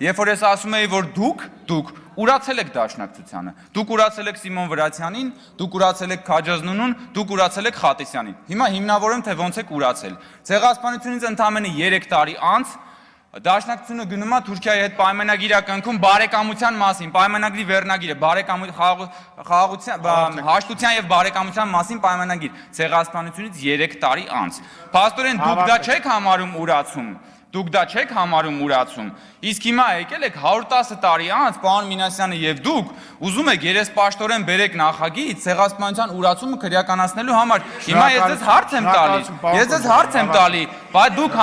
Երբ որ ես ասում եի, որ դուք ուրացել եք Դաշնակցությանը, դուք ուրացել եք Սիմոն Վրացյանին, դուք ուրացել եք Քաջազնունուն, դուք ուրացել եք Խատիսյանին։ Հիմա հիմնավորում թե ոնց եք ուրացել։ Ցեղասպանությունից ընդամենը 3 տարի անց Դաշնակցությունը գնում է Թուրքիայի հետ պայմանագիր կնքում բարեկամության մասին, պայմանագրի վերնագիրը, հաշտության եւ բարեկամության մասին պայմանագիր, ցեղասպանությունից 3 տարի անց։ Փաստորեն դուք դա չեք համարում ուրացում, դուք դա չեք համարում ուրացում։ Իսկ հիմա եկել եք 110 տարի անց, պարոն Մինասյանը եւ դուք ուզում եք երեսպաշտորեն բերեք նախագիծ ցեղասպանության ուրացումը քրեականացնելու համար։ Հիմա ես ձեզ հարց եմ տալի, բայց դուք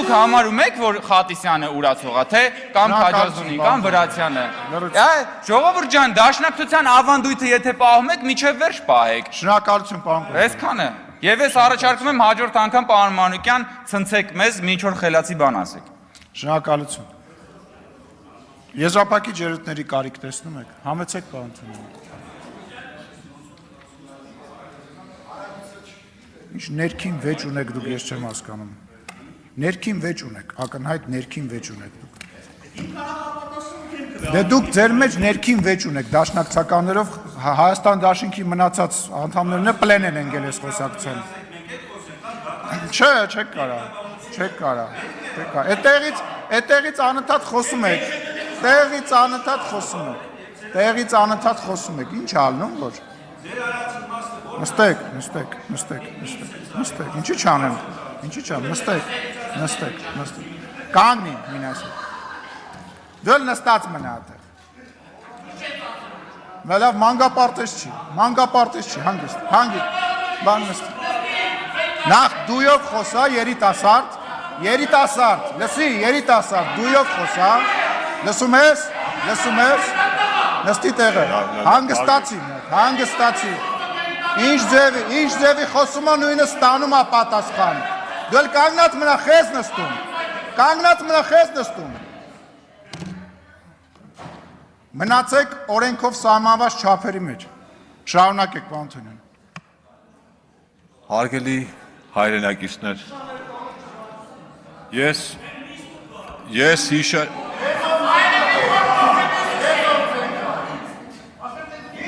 համարում եք, որ Խատիսյանը ուրացող է, թե կամ Քաջազնունին, կամ Վրացյանը։ Ժողովուրդ ջան, Դաշնակցության ավանդույթը եթե պահում եք, միջև վերջ պահեք։ Շնորհակալություն, պարոն։ Այսքանը։ Եվ ես առաջարկում եմ հաջորդ անգամ պարոն Մանուկյան ցնցեք մեզ, ինչ որ խելացի բան ասեք։ Շնորհակալություն։ Եզրափակիչ ելույթների կարիք տեսնում եք։ Համեցեք, պարոն Թումանյան։ Ինչ ներքին վեճ ունեք դուք, ես չեմ հասկանում։ Ներքին վեճ ունեք, ակնհայտ ներքին վեճ ունեք դուք։ Դե դուք ձեր մեջ ներքին վեճ ունեք, դաշնակցականներով Հայաստան դաշինքի մնացած անդամներն պլեն են ընկել այս խոսակցության։ Չէ, չեք կարա։ Այդտեղից անընդհատ խոսում եք։ Տեղից անընդհատ խոսում եք։ Ինչ ալնում որ։ Նստեք։ Ինչի՞ չանեմ։ Նստեք։ Կանգնի, Մինասյան։ Դու նստած մնա այդտեղ։ Լավ, մանգապարտեզ չի, հանգիստ, բան նստի։ Նախ դույով խոսա երիտասարդ, լսի, երիտասարդ, դույով խոսա, լսում ես, նստի տեղը, հանգստացի, ինչ ձևի խոսում է նույնը ստանում է պատասխան, դու էլ կանգնած մնա խես նստում, մնացեք օրենքով սահմանված չափերի մեջ, շարունակեք, պարոն Թումանյան։ Հարգելի հայրենակիցներ, ես